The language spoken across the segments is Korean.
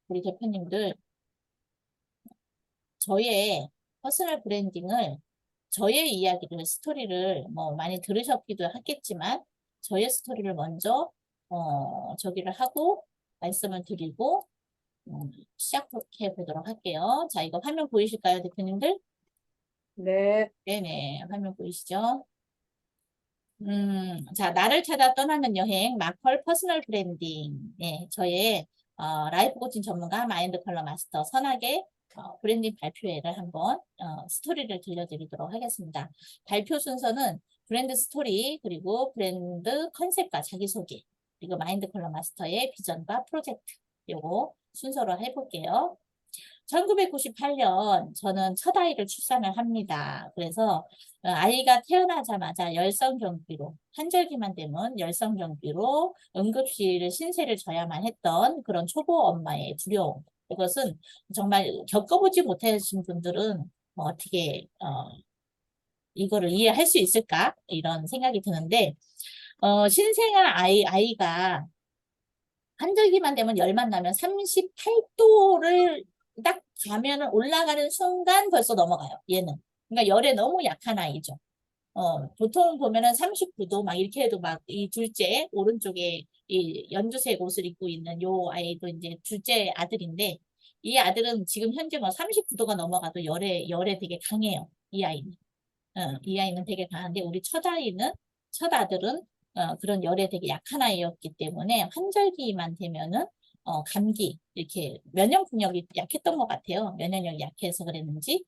우리 대표님들, 저의 퍼스널 브랜딩을, 저의 이야기를, 스토리를 뭐 많이 들으셨기도 하겠지만, 저의 스토리를 먼저, 저기를 하고, 말씀을 드리고, 시작해 보도록 할게요. 자, 이거 화면 보이실까요, 대표님들? 네, 네네, 화면 보이시죠? 자, 나를 찾아 떠나는 여행, 마컬 퍼스널 브랜딩. 네, 저의 라이프 코칭 전문가 마인드 컬러 마스터 선학의 브랜딩 발표회를 한번 스토리를 들려드리도록 하겠습니다. 발표 순서는 브랜드 스토리, 그리고 브랜드 컨셉과 자기소개, 그리고 마인드 컬러 마스터의 비전과 프로젝트, 요거 순서로 해볼게요. 1998년 저는 첫 아이를 출산을 합니다. 그래서 아이가 태어나자마자 열성경비로, 환절기만 되면 열성경비로 응급실 신세를 져야만 했던 그런 초보 엄마의 두려움. 이것은 정말 겪어보지 못하신 분들은 뭐 어떻게 이거를 이해할 수 있을까? 이런 생각이 드는데 신생아 아이가 환절기만 되면 열만 나면 38도를 딱 가면은 올라가는 순간 벌써 넘어가요. 얘는. 그러니까 열에 너무 약한 아이죠. 보통 보면은 39도 막 이렇게 해도 막 이 둘째 오른쪽에 이 연두색 옷을 입고 있는 요 아이도 이제 둘째 아들인데 이 아들은 지금 현재 뭐 39도가 넘어가도 열에 되게 강해요. 이 아이는. 이 아이는 되게 강한데 우리 첫 아들은 그런 열에 되게 약한 아이였기 때문에 환절기만 되면은 감기 이렇게 면역력이 약했던 것 같아요. 면역력이 약해서 그랬는지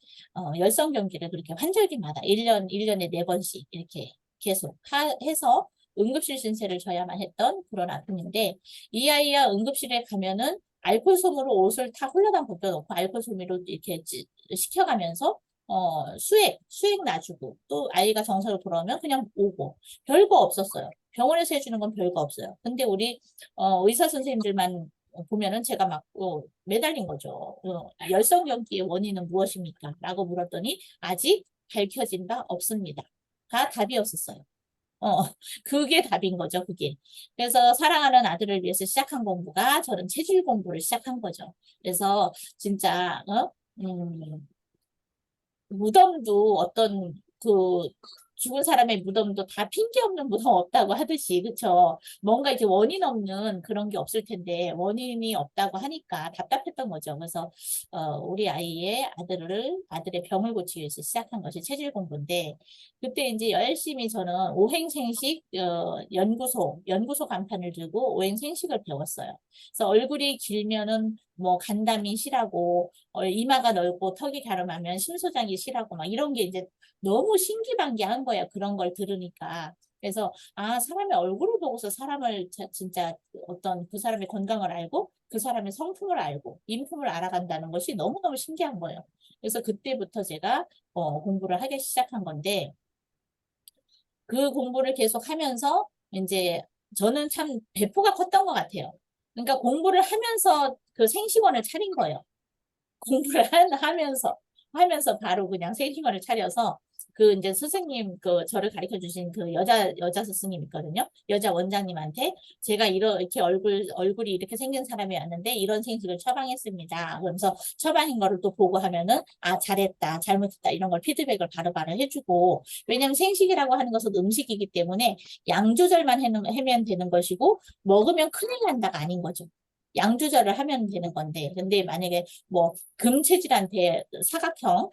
열성경기를 그렇게 환절기마다 1년에 4번씩 이렇게 계속 해서 응급실 신세를 져야만 했던 그런 아픔인데 이 아이가 응급실에 가면은 알코올솜으로 옷을 다 홀라당 벗겨놓고 알코올솜으로 이렇게 식혀가면서 수액 놔주고, 또 아이가 정상으로 돌아오면 그냥 오고, 별거 없었어요. 병원에서 해주는 건 별거 없어요. 근데 우리, 의사 선생님들만 보면은 제가 막, 매달린 거죠. 열성경기의 원인은 무엇입니까? 라고 물었더니, 아직 밝혀진 바 없습니다. 가 답이었었어요. 어, 그게 답인 거죠, 그게. 그래서 사랑하는 아들을 위해서 시작한 공부가 저는 체질 공부를 시작한 거죠. 그래서 진짜, 무덤도 어떤 그 죽은 사람의 무덤도 다 핑계 없는 무덤 없다고 하듯이 그쵸? 뭔가 이제 원인 없는 그런 게 없을 텐데 원인이 없다고 하니까 답답했던 거죠. 그래서 우리 아들의 병을 고치기 위해서 시작한 것이 체질 공부인데 그때 이제 열심히 저는 오행생식 연구소 간판을 들고 오행생식을 배웠어요. 그래서 얼굴이 길면은 뭐 간담이 실하고 이마가 넓고 턱이 갸름하면 심소장이 실하고 막 이런 게 이제 너무 신기반기한 거야. 그런 걸 들으니까. 그래서 아 사람의 얼굴을 보고서 사람을 진짜 어떤 그 사람의 건강을 알고 그 사람의 성품을 알고 인품을 알아간다는 것이 너무너무 신기한 거예요. 그래서 그때부터 제가 공부를 하기 시작한 건데 그 공부를 계속 하면서 이제 저는 참 배포가 컸던 것 같아요. 그러니까 공부를 하면서 그 생식원을 차린 거예요. 공부를 하면서 바로 그냥 세팅을 차려서 그 이제 스승님 그 저를 가르쳐 주신 그 여자 스승님 있거든요. 여자 원장님한테 제가 이렇게 얼굴이 이렇게 생긴 사람이 왔는데 이런 생식을 처방했습니다. 그러면서 처방인 거를 또 보고 하면은 아 잘했다 잘못했다 이런 걸 피드백을 바로바로 해주고 왜냐면 생식이라고 하는 것은 음식이기 때문에 양 조절만 하면 되는 것이고 먹으면 큰일 난다가 아닌 거죠. 양 조절을 하면 되는 건데 근데 만약에 뭐 금체질한테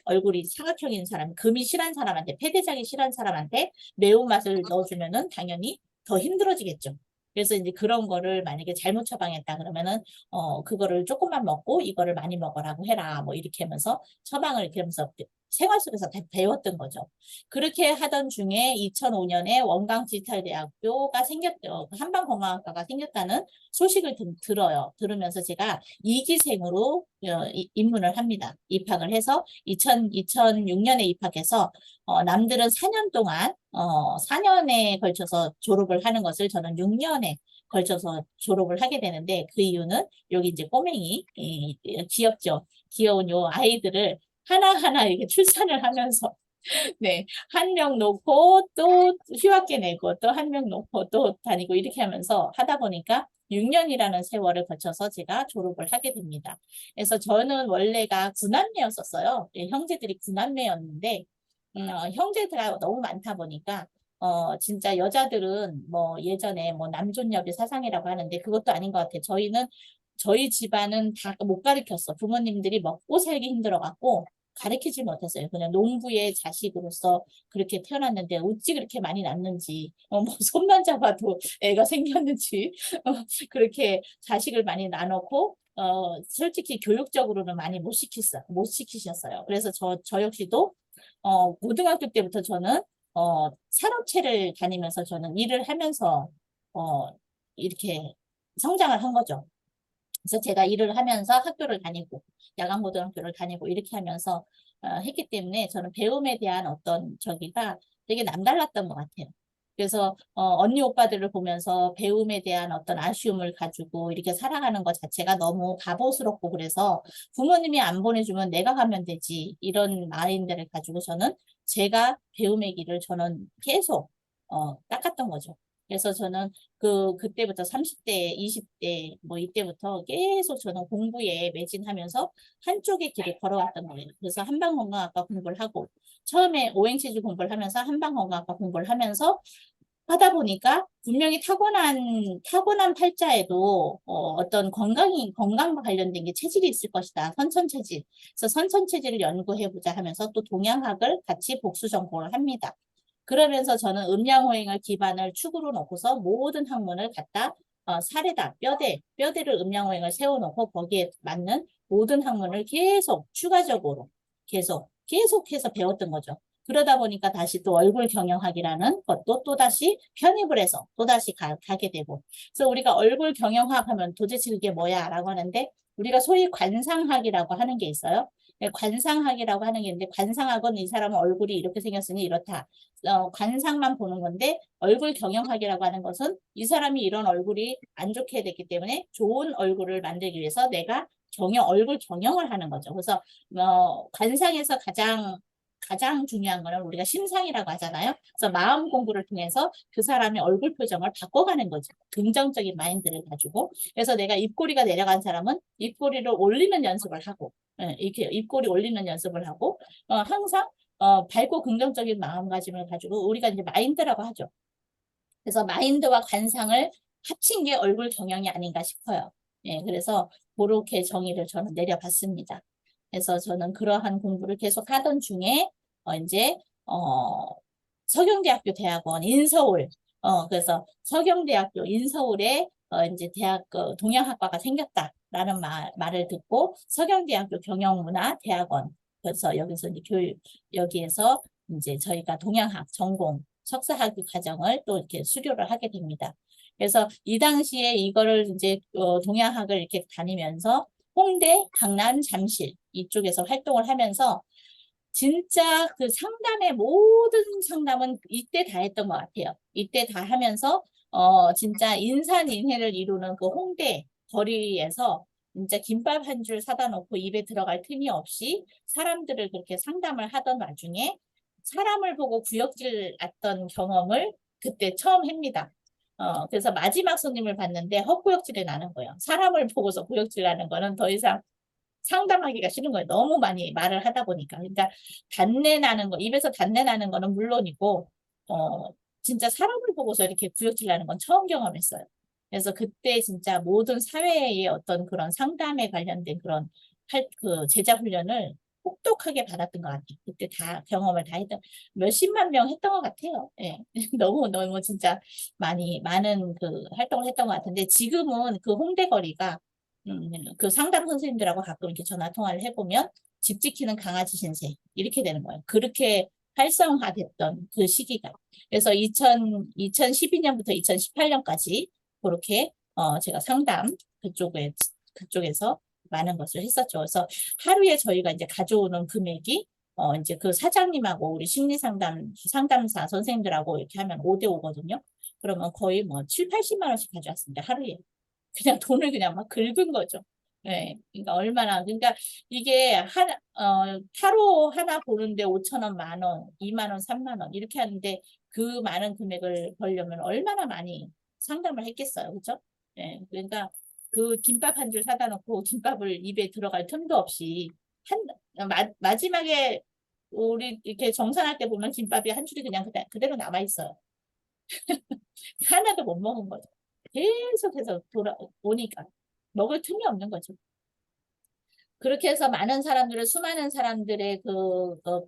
얼굴이 사각형인 사람, 금이 실한 사람한테, 폐대장이 실한 사람한테 매운맛을 넣어주면은 당연히 더 힘들어지겠죠. 그래서 이제 그런 거를 만약에 잘못 처방했다 그러면은 그거를 조금만 먹고 이거를 많이 먹으라고 해라 뭐 이렇게 하면서 처방을 이렇게 하면서 생활 속에서 다 배웠던 거죠. 그렇게 하던 중에 2005년에 원광디지털대학교가 한방건강학과가 생겼다는 소식을 들어요. 들으면서 제가 2기생으로 입문을 합니다. 입학을 해서 2006년에 입학해서 남들은 4년 동안 4년에 걸쳐서 졸업을 하는 것을 저는 6년에 걸쳐서 졸업을 하게 되는데 그 이유는 여기 이제 꼬맹이 귀엽죠. 귀여운 요 아이들을 하나하나 이렇게 출산을 하면서 네, 한 명 놓고 또 휴학계 내고 또 한 명 놓고 또 다니고 이렇게 하면서 하다 보니까 6년이라는 세월을 거쳐서 제가 졸업을 하게 됩니다. 그래서 저는 원래가 구남매였었어요. 예, 형제들이 구남매였는데 형제들이 너무 많다 보니까 진짜 여자들은 뭐 예전에 뭐 남존여비 사상이라고 하는데 그것도 아닌 것 같아요. 저희 집안은 다 못 가르쳤어. 부모님들이 먹고 살기 힘들어갖고 가르치지 못했어요. 그냥 농부의 자식으로서 그렇게 태어났는데 어찌 그렇게 많이 낳는지, 뭐 손만 잡아도 애가 생겼는지, 그렇게 자식을 많이 낳아놓고, 솔직히 교육적으로는 많이 못 시키셨어요. 그래서 저 역시도, 고등학교 때부터 저는, 산업체를 다니면서 저는 일을 하면서, 어, 이렇게 성장을 한 거죠. 그래서 제가 일을 하면서 학교를 다니고 야간고등학교를 다니고 이렇게 하면서 했기 때문에 저는 배움에 대한 어떤 저기가 되게 남달랐던 것 같아요. 그래서 언니 오빠들을 보면서 배움에 대한 어떤 아쉬움을 가지고 이렇게 살아가는 것 자체가 너무 바보스럽고 그래서 부모님이 안 보내주면 내가 가면 되지 이런 마인드를 가지고 저는 제가 배움의 길을 저는 계속 닦았던 거죠. 그래서 저는 그때부터 30대, 20대, 뭐 이때부터 계속 저는 공부에 매진하면서 한쪽의 길을 걸어왔던 거예요. 그래서 한방건강학과 공부를 하고, 처음에 오행치주 공부를 하면서 한방건강학과 공부를 하면서 하다 보니까 분명히 타고난 팔자에도 어떤 건강과 관련된 게 체질이 있을 것이다. 선천체질. 그래서 선천체질을 연구해보자 하면서 또 동양학을 같이 복수 전공을 합니다. 그러면서 저는 음양호행을 기반을 축으로 놓고서 모든 학문을 갖다 살에다 뼈대를 음양호행을 세워놓고 거기에 맞는 모든 학문을 계속 추가적으로 계속해서 배웠던 거죠. 그러다 보니까 다시 또 얼굴 경영학이라는 것도 또다시 편입을 해서 또다시 가게 되고. 그래서 우리가 얼굴 경영학 하면 도대체 그게 뭐야? 라고 하는데 우리가 소위 관상학이라고 하는 게 있어요. 네, 관상학이라고 하는 게 있는데 관상학은 이 사람은 얼굴이 이렇게 생겼으니 이렇다. 관상만 보는 건데 얼굴 경영학이라고 하는 것은 이 사람이 이런 얼굴이 안 좋게 됐기 때문에 좋은 얼굴을 만들기 위해서 내가 얼굴 경영을 하는 거죠. 그래서 관상에서 가장 중요한 거는 우리가 심상이라고 하잖아요. 그래서 마음 공부를 통해서 그 사람의 얼굴 표정을 바꿔가는 거죠. 긍정적인 마인드를 가지고. 그래서 내가 입꼬리가 내려간 사람은 입꼬리를 올리는 연습을 하고, 이렇게 입꼬리 올리는 연습을 하고, 항상 밝고 긍정적인 마음가짐을 가지고 우리가 이제 마인드라고 하죠. 그래서 마인드와 관상을 합친 게 얼굴 경영이 아닌가 싶어요. 예, 그래서 그렇게 정의를 저는 내려봤습니다. 그래서 저는 그러한 공부를 계속 하던 중에 이제 서경대학교 대학원 인서울 그래서 서경대학교 인서울에 이제 대학 동양학과가 생겼다라는 말을 듣고 서경대학교 경영문화대학원 그래서 여기서 이제 여기에서 이제 저희가 동양학 전공 석사학위 과정을 또 이렇게 수료를 하게 됩니다. 그래서 이 당시에 이거를 이제 동양학을 이렇게 다니면서 홍대, 강남, 잠실 이쪽에서 활동을 하면서 진짜 그 상담의 모든 상담은 이때 다 했던 것 같아요. 이때 다 하면서 진짜 인산인해를 이루는 그 홍대 거리에서 진짜 김밥 한 줄 사다 놓고 입에 들어갈 틈이 없이 사람들을 그렇게 상담을 하던 와중에 사람을 보고 구역질 났던 경험을 그때 처음 합니다. 그래서 마지막 손님을 봤는데 헛구역질이 나는 거예요. 사람을 보고서 구역질 나는 거는 더 이상 상담하기가 싫은 거예요. 너무 많이 말을 하다 보니까. 그러니까 단내 나는 거, 입에서 단내 나는 거는 물론이고, 어, 진짜 사람을 보고서 이렇게 구역질 나는 건 처음 경험했어요. 그래서 그때 진짜 모든 사회의 어떤 그런 상담에 관련된 그런 그 제자 훈련을 혹독하게 받았던 것 같아요. 그때 다 경험을 다 했던, 몇십만 명 했던 것 같아요. 예. 너무 진짜 많은 그 활동을 했던 것 같은데 지금은 그 홍대 거리가 그 상담 선생님들하고 가끔 이렇게 전화 통화를 해보면 집 지키는 강아지 신세 이렇게 되는 거예요. 그렇게 활성화됐던 그 시기가. 그래서 2012년부터 2018년까지 그렇게 제가 상담 그쪽에서 많은 것을 했었죠. 그래서 하루에 저희가 이제 가져오는 금액이 이제 그 사장님하고 우리 상담사 선생님들하고 이렇게 하면 5대 5거든요. 그러면 거의 뭐 7, 80만 원씩 가져왔습니다. 하루에. 그냥 돈을 그냥 막 긁은 거죠. 네, 그러니까 그러니까 이게 타로 하나 보는데 5천 원, 만 원, 2만 원, 3만 원 이렇게 하는데 그 많은 금액을 벌려면 얼마나 많이 상담을 했겠어요, 그죠? 예, 그러니까 그 김밥 한 줄 사다 놓고 김밥을 입에 들어갈 틈도 없이 마지막에 우리 이렇게 정산할 때 보면 김밥이 한 줄이 그냥 그대로 남아 있어요. 하나도 못 먹은 거죠. 계속해서 돌아오니까 먹을 틈이 없는 거죠. 그렇게 해서 수많은 사람들의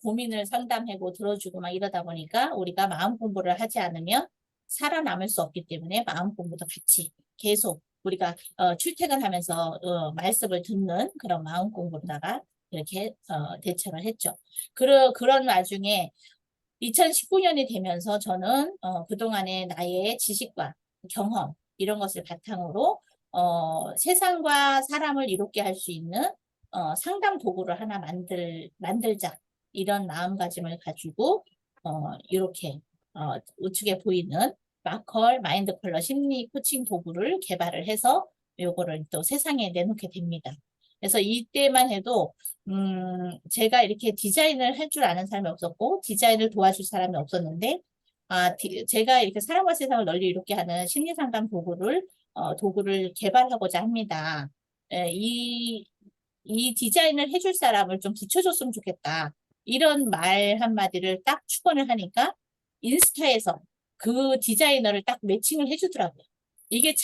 고민을 상담하고 들어주고 막 이러다 보니까 우리가 마음 공부를 하지 않으면 살아남을 수 없기 때문에 마음 공부도 같이 계속 우리가 출퇴근하면서 말씀을 듣는 그런 마음 공부로다가 이렇게 대처를 했죠. 그런 와중에 2019년이 되면서 저는 그동안의 나의 지식과 경험 이런 것을 바탕으로 세상과 사람을 이롭게 할 수 있는 상담 도구를 하나 만들자 이런 마음가짐을 가지고 이렇게 우측에 보이는 마컬 마인드 컬러 심리 코칭 도구를 개발을 해서 요거를 또 세상에 내놓게 됩니다. 그래서 이때만 해도 제가 이렇게 디자인을 할 줄 아는 사람이 없었고 디자인을 도와줄 사람이 없었는데 제가 이렇게 사람과 세상을 널리 이롭게 하는 심리 상담 도구를 개발하고자 합니다. 예, 이 디자인을 해줄 사람을 좀 붙여줬으면 좋겠다. 이런 말 한마디를 딱 축원을 하니까 인스타에서 그 디자이너를 딱 매칭을 해주더라고요. 이게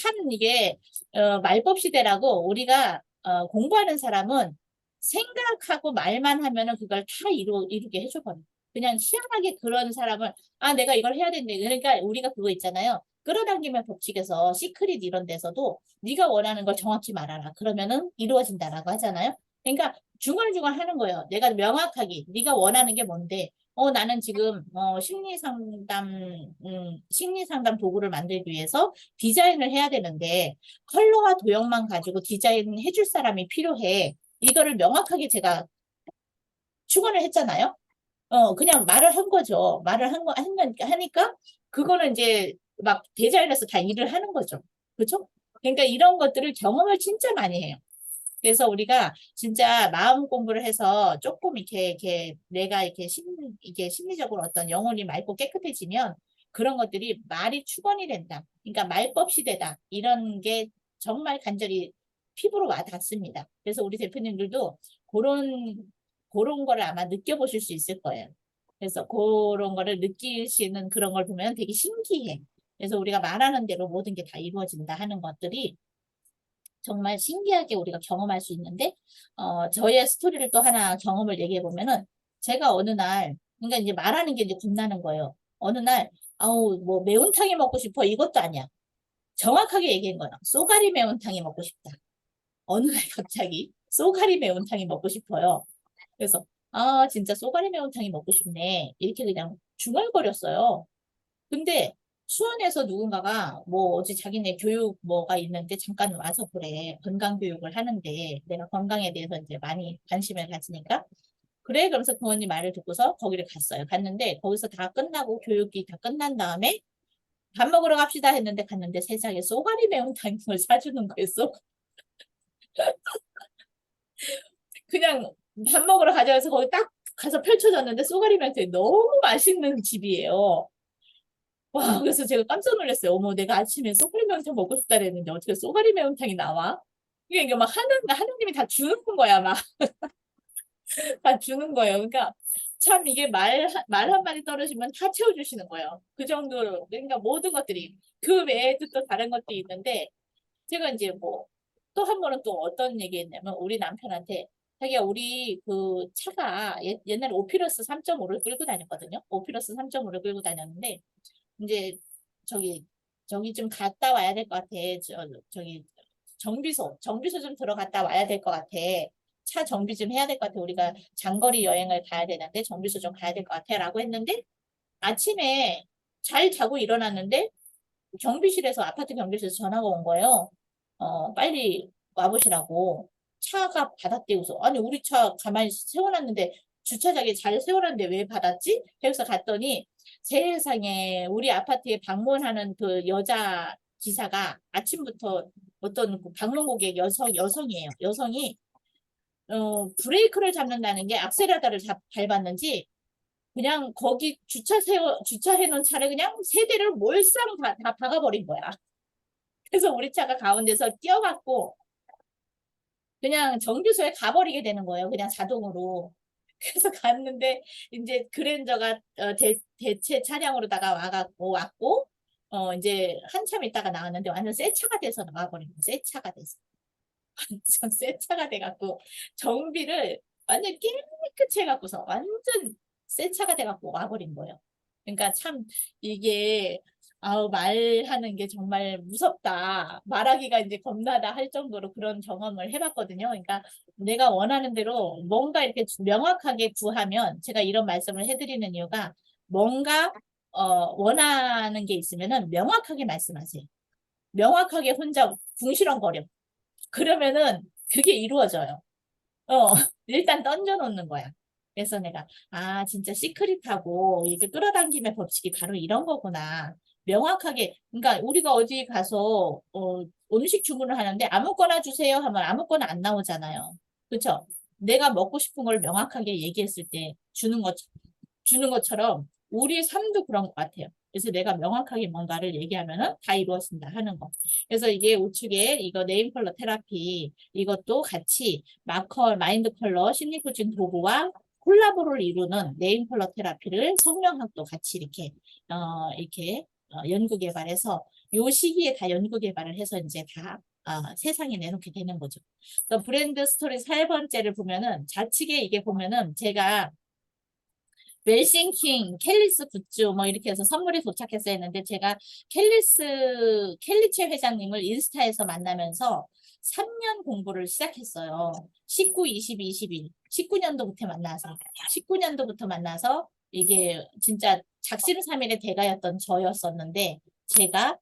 말법 시대라고 우리가 공부하는 사람은 생각하고 말만 하면은 그걸 다 이루게 해줘버려요. 그냥 희한하게 그런 사람을 내가 이걸 해야 된대. 그러니까 우리가 그거 있잖아요. 끌어당기면 법칙에서 시크릿 이런 데서도 네가 원하는 걸 정확히 말하라. 그러면은 이루어진다라고 하잖아요. 그러니까 중얼중얼 하는 거예요. 내가 명확하게 네가 원하는 게 뭔데? 나는 지금 심리 상담 도구를 만들기 위해서 디자인을 해야 되는데 컬러와 도형만 가지고 디자인 해줄 사람이 필요해. 이거를 명확하게 제가 축원을 했잖아요. 그냥 말을 한 거죠. 하니까, 그거는 이제 막 디자인해서 다 일을 하는 거죠. 그렇죠? 그러니까 이런 것들을 경험을 진짜 많이 해요. 그래서 우리가 진짜 마음 공부를 해서 조금 이렇게 내가 이게 심리적으로 어떤 영혼이 맑고 깨끗해지면 그런 것들이 말이 축원이 된다. 그러니까 말법 시대다. 이런 게 정말 간절히 피부로 와 닿습니다. 그래서 우리 대표님들도 그런 거를 아마 느껴보실 수 있을 거예요. 그래서 그런 거를 느끼시는 그런 걸 보면 되게 신기해. 그래서 우리가 말하는 대로 모든 게 다 이루어진다 하는 것들이 정말 신기하게 우리가 경험할 수 있는데, 저의 스토리를 또 하나 경험을 얘기해 보면은, 제가 어느 날, 그러니까 이제 말하는 게 이제 겁나는 거예요. 어느 날, 아우, 뭐 매운탕이 먹고 싶어. 이것도 아니야. 정확하게 얘기한 거야. 쏘가리 매운탕이 먹고 싶다. 어느 날 갑자기 쏘가리 매운탕이 먹고 싶어요. 그래서, 진짜 쏘가리 매운탕이 먹고 싶네. 이렇게 그냥 중얼거렸어요. 근데 수원에서 누군가가 뭐 어제 자기네 교육 뭐가 있는데 잠깐 와서 그래. 건강 교육을 하는데 내가 건강에 대해서 이제 많이 관심을 가지니까 그래. 그러면서 부모님 말을 듣고서 거기를 갔어요. 갔는데 거기서 다 끝나고 교육이 다 끝난 다음에 밥 먹으러 갑시다 했는데 갔는데 세상에 쏘가리 매운탕을 사주는 거였어. 그냥 밥 먹으러 가자 해서 거기 딱 가서 펼쳐졌는데 쏘가리 매운탕이 너무 맛있는 집이에요. 와, 그래서 제가 깜짝 놀랐어요. 어머, 내가 아침에 쏘가리 매운탕 먹고 싶다 그랬는데 어떻게 쏘가리 매운탕이 나와? 이게 막 하느님이 다 주는 거야, 막. 다 주는 거예요. 그러니까 참 이게 말 한마디 떨어지면 다 채워주시는 거예요. 그 정도로. 그러니까 모든 것들이. 그 외에도 또 다른 것도 있는데 제가 이제 뭐 또 한 번은 또 어떤 얘기 했냐면 우리 남편한테 자기야 우리 그 차가 옛날에 오피러스 3.5를 끌고 다녔거든요. 오피러스 3.5를 끌고 다녔는데 이제 저기 좀 갔다 와야 될 것 같아. 저기 정비소 좀 들어갔다 와야 될 것 같아. 차 정비 좀 해야 될 것 같아. 우리가 장거리 여행을 가야 되는데 정비소 좀 가야 될 것 같아라고 했는데 아침에 잘 자고 일어났는데 아파트 경비실에서 전화가 온 거예요. 빨리 와보시라고. 차가 받았대요서. 아니, 우리 차 가만히 세워놨는데, 주차장에 잘 세워놨는데 왜 받았지? 그래서 갔더니, 세상에, 우리 아파트에 방문하는 그 여자 기사가 아침부터 어떤 그 방문 고객 여성이에요. 여성이, 브레이크를 잡는다는 게 악셀레라터를 밟았는지, 그냥 거기 주차해놓은 차를 그냥 세 대를 몰상 다 박아버린 거야. 그래서 우리 차가 가운데서 뛰어갔고 그냥 정류소에 가버리게 되는 거예요. 그냥 자동으로. 그래서 갔는데 이제 그랜저가 대체 차량으로다가 왔고 이제 한참 있다가 나왔는데 완전 새 차가 돼서 나와버린 거예요. 새 차가 돼서. 완전 새 차가 돼갖고 정비를 완전 깨끗이 해갖고서 완전 새 차가 돼갖고 와버린 거예요. 그러니까 참 이게 아우 말하는 게 정말 무섭다. 말하기가 이제 겁나다 할 정도로 그런 경험을 해봤거든요. 그러니까 내가 원하는 대로 뭔가 이렇게 명확하게 구하면 제가 이런 말씀을 해드리는 이유가 뭔가 원하는 게 있으면은 명확하게 말씀하세요. 명확하게 혼자 궁시렁거려. 그러면은 그게 이루어져요. 어, 일단 던져놓는 거야. 그래서 내가, 아, 진짜 시크릿하고 이게 끌어당김의 법칙이 바로 이런 거구나. 명확하게, 그러니까 우리가 어디 가서, 음식 주문을 하는데 아무거나 주세요 하면 아무거나 안 나오잖아요. 그쵸? 내가 먹고 싶은 걸 명확하게 얘기했을 때 주는 것처럼 우리 삶도 그런 것 같아요. 그래서 내가 명확하게 뭔가를 얘기하면은 다 이루어진다 하는 거. 그래서 이게 우측에 이거 네임 컬러 테라피 이것도 같이 마인드 컬러 심리 코칭 도구와 콜라보를 이루는 네임 컬러 테라피를 성명학도 같이 연구 개발해서 요 시기에 다 연구 개발을 해서 이제 다 세상에 내놓게 되는 거죠. 그래서 브랜드 스토리 4번째를 보면은 좌측에 이게 보면은 제가 웰싱킹, 캘리스 굿즈 뭐 이렇게 해서 선물이 도착했어야 했는데 제가 캘리체 회장님을 인스타에서 만나면서 3년 공부를 시작했어요. 19, 22, 21. 19년도부터 만나서 이게 진짜 작심삼일의 대가였던 저였었는데 제가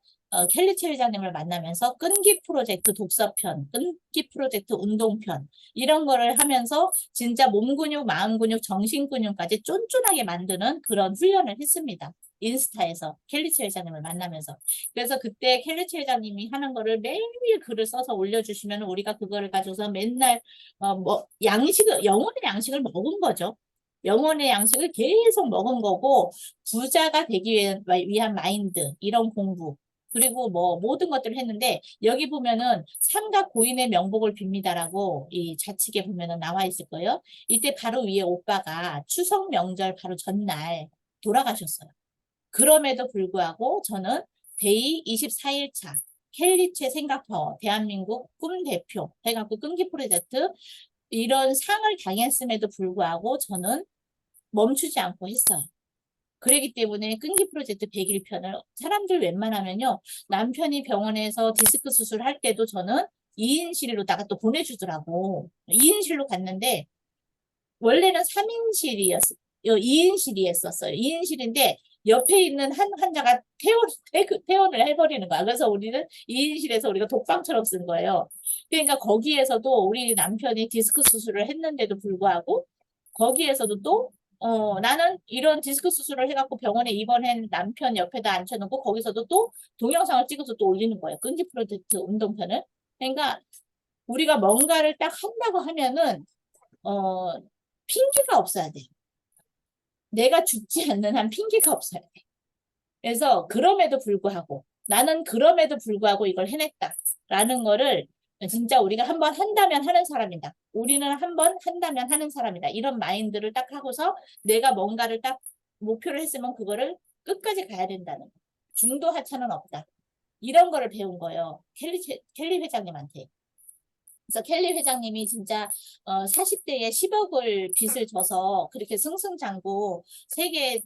켈리체 회장님을 만나면서 끈기 프로젝트 독서편, 끈기 프로젝트 운동편 이런 거를 하면서 진짜 몸 근육, 마음 근육, 정신 근육까지 쫀쫀하게 만드는 그런 훈련을 했습니다. 인스타에서 켈리치 회장님을 만나면서. 그래서 그때 켈리치 회장님이 하는 거를 매일 글을 써서 올려주시면 우리가 그거를 가져서 맨날 영혼의 양식을 먹은 거죠. 영혼의 양식을 계속 먹은 거고 부자가 되기 위한 마인드 이런 공부 그리고 뭐 모든 것들을 했는데 여기 보면은 삼각 고인의 명복을 빕니다라고 이 좌측에 보면은 나와 있을 거예요. 이때 바로 위에 오빠가 추석 명절 바로 전날 돌아가셨어요. 그럼에도 불구하고 저는 데이 24일차 켈리체 생각파워 대한민국 꿈 대표 해갖고 끈기 프로젝트 이런 상을 당했음에도 불구하고 저는 멈추지 않고 했어요. 그러기 때문에 끈기 프로젝트 101편을 사람들 웬만하면요. 남편이 병원에서 디스크 수술할 때도 저는 2인실로다가 또 보내주더라고. 2인실로 갔는데 원래는 3인실이었어요. 2인실이었어요. 2인실인데 옆에 있는 한 환자가 퇴원을 해버리는 거야. 그래서 우리는 2인실에서 우리가 독방처럼 쓴 거예요. 그러니까 거기에서도 우리 남편이 디스크 수술을 했는데도 불구하고 거기에서도 또 나는 이런 디스크 수술을 해갖고 병원에 입원한 남편 옆에다 앉혀놓고 거기서도 또 동영상을 찍어서 또 올리는 거예요. 끈기 프로젝트 운동편을. 그러니까 우리가 뭔가를 딱 한다고 하면은 어, 핑계가 없어야 돼. 내가 죽지 않는 한 핑계가 없어야 돼. 그래서 나는 그럼에도 불구하고 이걸 해냈다라는 거를 진짜 우리가 한번 한다면 하는 사람이다. 우리는 한번 한다면 하는 사람이다. 이런 마인드를 딱 하고서 내가 뭔가를 딱 목표를 했으면 그거를 끝까지 가야 된다는 거. 중도 하차는 없다. 이런 거를 배운 거예요. 켈리 회장님한테. 그래서 켈리 회장님이 진짜 40대에 10억을 빚을 져서 그렇게 승승장구 세계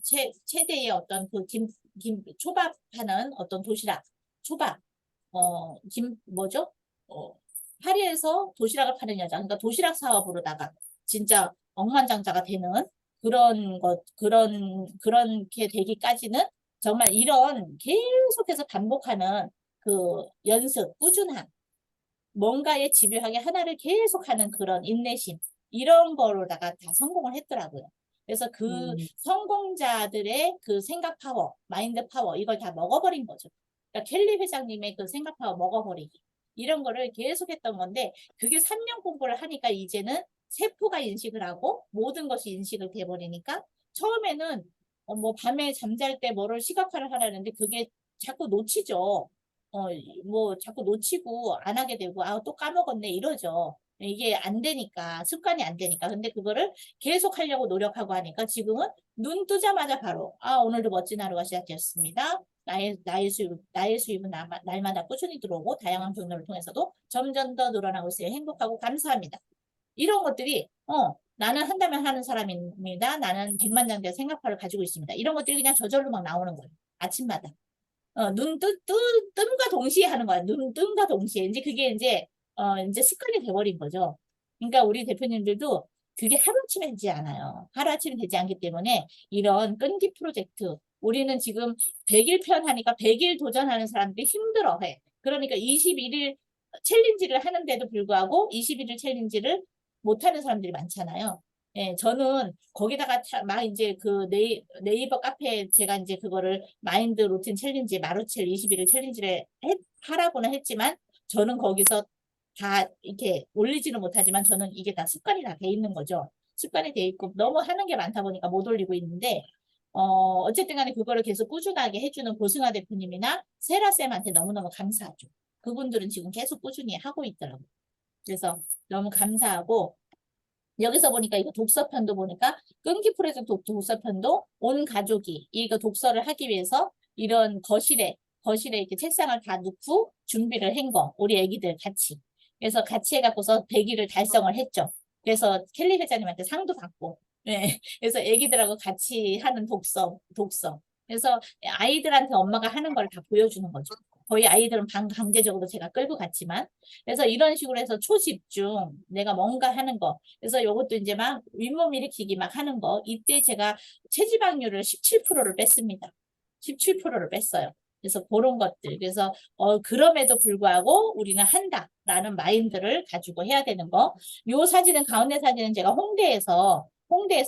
최대의 어떤 초밥 하는 어떤 도시락 초밥 뭐죠? 파리에서 도시락을 파는 여자 그러니까 도시락 사업으로다가 진짜 억만장자가 되는 그렇게 되기까지는 정말 이런 계속해서 반복하는 그 연습 꾸준함 뭔가에 집요하게 하나를 계속하는 그런 인내심 이런 거로다가 다 성공을 했더라고요. 그래서 그 성공자들의 그 생각 파워, 마인드 파워 이걸 다 먹어버린 거죠. 그러니까 켈리 회장님의 그 생각 파워 먹어버리기 이런 거를 계속했던 건데 그게 3년 공부를 하니까 이제는 세포가 인식을 하고 모든 것이 인식을 돼버리니까 처음에는 뭐 밤에 잠잘 때 뭐를 시각화를 하려는데 그게 자꾸 놓치죠. 뭐 자꾸 놓치고 안 하게 되고, 아, 또 까먹었네 이러죠. 이게 안 되니까, 습관이 안 되니까. 근데 그거를 계속 하려고 노력하고 하니까 지금은 눈 뜨자마자 바로, 아, 오늘도 멋진 하루가 시작되었습니다. 나의 수입은 날마다 꾸준히 들어오고, 다양한 경로를 통해서도 점점 더 늘어나고 있어요. 행복하고 감사합니다. 이런 것들이, 나는 한다면 하는 사람입니다. 나는 백만장者생각파를 가지고 있습니다. 이런 것들이 그냥 저절로 막 나오는 거예요. 아침마다. 뜸과 동시에 하는 거야. 뜸과 동시에. 이제 그게 이제 습관이 돼버린 거죠. 그러니까 우리 대표님들도 그게 하루아침에 되지 않아요. 하루아침에 되지 않기 때문에 이런 끈기 프로젝트, 우리는 지금 100일 편 하니까 100일 도전하는 사람들이 힘들어해. 그러니까 21일 챌린지를 하는데도 불구하고 21일 챌린지를 못하는 사람들이 많잖아요. 예, 저는 거기다가 막 이제 그 네이버 카페에 제가 이제 그거를 마인드 루틴 챌린지, 마루첼 21일 챌린지를 하라고는 했지만 저는 거기서 다 이렇게 올리지는 못하지만 저는 이게 다 습관이 다 돼 있는 거죠. 습관이 돼 있고 너무 하는 게 많다 보니까 못 올리고 있는데 어쨌든 간에 그거를 계속 꾸준하게 해주는 고승아 대표님이나 세라쌤한테 너무너무 감사하죠. 그분들은 지금 계속 꾸준히 하고 있더라고요. 그래서 너무 감사하고 여기서 보니까 이거 독서편도 보니까 끈기 프로젝트 독서편도 온 가족이 이거 독서를 하기 위해서 이런 거실에 이렇게 책상을 다 놓고 준비를 한 거. 우리 애기들 같이. 그래서 같이 해갖고서 100일을 달성을 했죠. 그래서 켈리 회장님한테 상도 받고. 네. 그래서 애기들하고 같이 하는 독서. 그래서 아이들한테 엄마가 하는 걸 다 보여주는 거죠. 거의 아이들은 강제적으로 제가 끌고 갔지만. 그래서 이런 식으로 해서 초집중, 내가 뭔가 하는 거. 그래서 이것도 이제 막 윗몸 일으키기 막 하는 거. 이때 제가 체지방률을 17%를 뺐습니다. 17%를 뺐어요. 그래서 그런 것들. 그래서 그럼에도 불구하고 우리는 한다라는 마인드를 가지고 해야 되는 거. 요 사진은 가운데 사진은 제가 홍대에서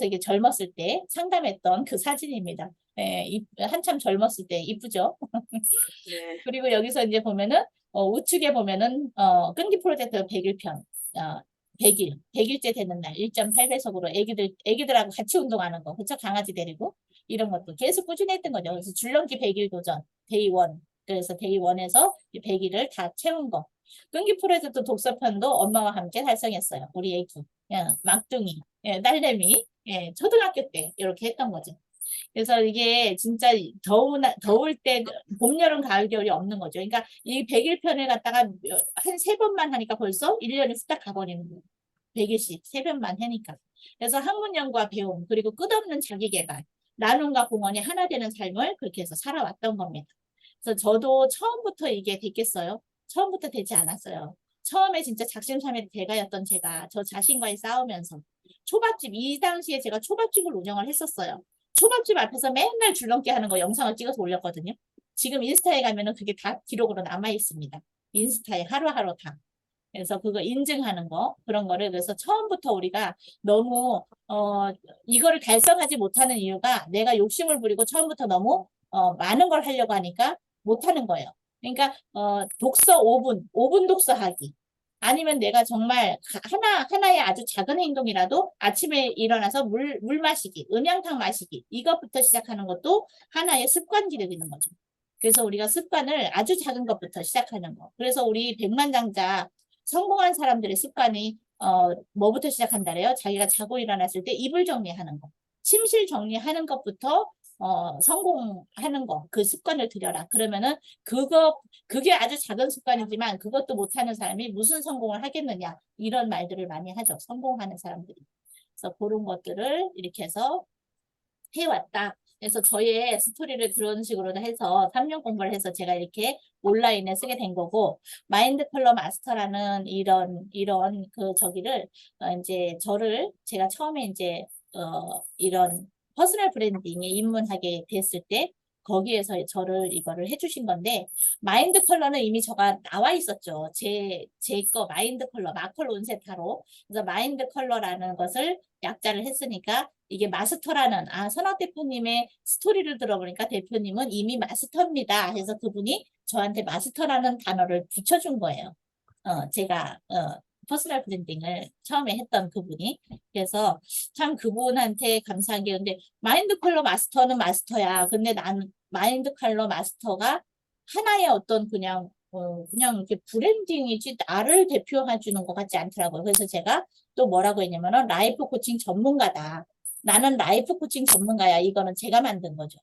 이게 젊었을 때 상담했던 그 사진입니다. 예, 한참 젊었을 때 이쁘죠? 네. 그리고 여기서 이제 보면은 우측에 보면은 끈기 프로젝트 100일 편, 100일째 되는 날 1.8배속으로 애기들하고 같이 운동하는 거, 그쵸? 강아지 데리고 이런 것도 계속 꾸준히 했던 거죠. 그래서 줄넘기 100일 도전, 데이 원. 그래서 데이 원에서 100일을 다 채운 거. 끈기 프로젝트 독서편도 엄마와 함께 달성했어요. 우리 애기, 막둥이, 딸내미, 초등학교 때 이렇게 했던 거죠. 그래서 이게 진짜 더울 때 봄, 여름, 가을, 겨울이 없는 거죠. 그러니까 이 100일 편을 갖다가 한 3번만 하니까 벌써 1년이 후딱 가버리는 거예요. 100일씩 3번만 하니까. 그래서 학문연구와 배움, 그리고 끝없는 자기개발, 나눔과 공헌이 하나 되는 삶을 그렇게 해서 살아왔던 겁니다. 그래서 저도 처음부터 이게 됐겠어요? 처음부터 되지 않았어요. 처음에 진짜 작심삼일의 대가였던 제가 저 자신과의 싸우면서 이 당시에 제가 초밥집을 운영을 했었어요. 초밥집 앞에서 맨날 줄넘기 하는 거 영상을 찍어서 올렸거든요. 지금 인스타에 가면은 그게 다 기록으로 남아 있습니다. 인스타에 하루하루 다. 그래서 그거 인증하는 거, 그런 거를. 그래서 처음부터 우리가 너무, 이거를 달성하지 못하는 이유가 내가 욕심을 부리고 처음부터 너무, 많은 걸 하려고 하니까 못하는 거예요. 그러니까, 독서 5분 독서하기. 아니면 내가 정말 하나의 아주 작은 행동이라도 아침에 일어나서 물 마시기, 음양탕 마시기, 이것부터 시작하는 것도 하나의 습관들이 되는 거죠. 그래서 우리가 습관을 아주 작은 것부터 시작하는 거. 그래서 우리 백만장자 성공한 사람들의 습관이 뭐부터 시작한다래요? 자기가 자고 일어났을 때 이불 정리하는 거. 침실 정리하는 것부터 성공하는 거. 그 습관을 들여라. 그러면은 그게 아주 작은 습관이지만 그것도 못하는 사람이 무슨 성공을 하겠느냐. 이런 말들을 많이 하죠. 성공하는 사람들이. 그래서 그런 것들을 이렇게 해서 해왔다. 그래서 저의 스토리를 그런 식으로 해서 3년 공부를 해서 제가 이렇게 온라인에 쓰게 된 거고, 마인드 컬러 마스터라는 이런 그 저기를, 이제 제가 처음에 이제, 이런 퍼스널 브랜딩에 입문하게 됐을 때, 거기에서 이거를 해주신 건데, 마인드 컬러는 이미 저가 나와 있었죠. 제 거 마인드 컬러, 마컬 온세타로. 그래서 마인드 컬러라는 것을 약자를 했으니까, 이게 마스터라는, 선학 대표님의 스토리를 들어보니까 대표님은 이미 마스터입니다. 해서 그분이 저한테 마스터라는 단어를 붙여준 거예요. 제가, 퍼스널 브랜딩을 처음에 했던 그분이. 그래서 참 그분한테 감사한 게, 근데 마인드 컬러 마스터는 마스터야. 근데 나는 마인드 컬러 마스터가 하나의 어떤 그냥 그냥 이렇게 브랜딩이지 나를 대표해 주는 것 같지 않더라고요. 그래서 제가 또 뭐라고 했냐면은 라이프 코칭 전문가다. 나는 라이프 코칭 전문가야. 이거는 제가 만든 거죠.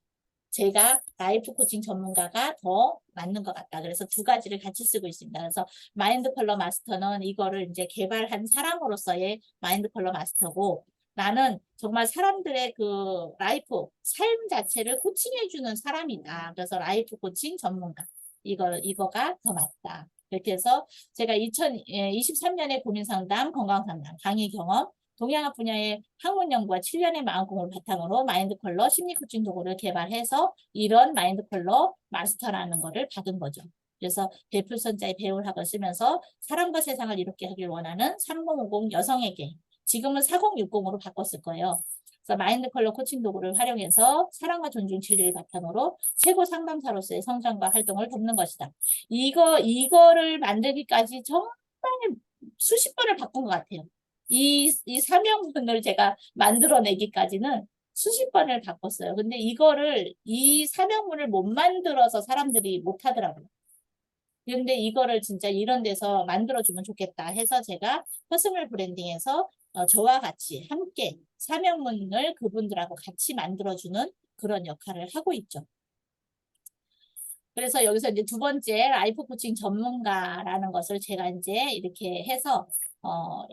제가 라이프 코칭 전문가가 더 맞는 것 같다. 그래서 두 가지를 같이 쓰고 있습니다. 그래서 마인드 컬러 마스터는 이거를 이제 개발한 사람으로서의 마인드 컬러 마스터고, 나는 정말 사람들의 그 라이프, 삶 자체를 코칭해주는 사람이다. 그래서 라이프 코칭 전문가. 이거가 더 맞다. 이렇게 해서 제가 2023년에 고민 상담, 건강 상담, 강의 경험, 동양학 분야의 학문 연구와 7년의 마음공부를 바탕으로 마인드 컬러 심리 코칭 도구를 개발해서 이런 마인드 컬러 마스터라는 거를 받은 거죠. 그래서 대풀선자의 배울 학을 쓰면서 사람과 세상을 이롭게 하길 원하는 3050 여성에게, 지금은 4060으로 바꿨을 거예요. 그래서 마인드 컬러 코칭 도구를 활용해서 사랑과 존중 진리를 바탕으로 최고 상담사로서의 성장과 활동을 돕는 것이다. 이거를 만들기까지 정말 수십 번을 바꾼 것 같아요. 이 사명문을 제가 만들어내기까지는 수십 번을 바꿨어요. 근데 이 사명문을 못 만들어서 사람들이 못 하더라고요. 근데 이거를 진짜 이런 데서 만들어주면 좋겠다 해서 제가 퍼스널 브랜딩에서 저와 같이 함께 사명문을 그분들하고 같이 만들어주는 그런 역할을 하고 있죠. 그래서 여기서 이제 두 번째 라이프 코칭 전문가라는 것을 제가 이제 이렇게 해서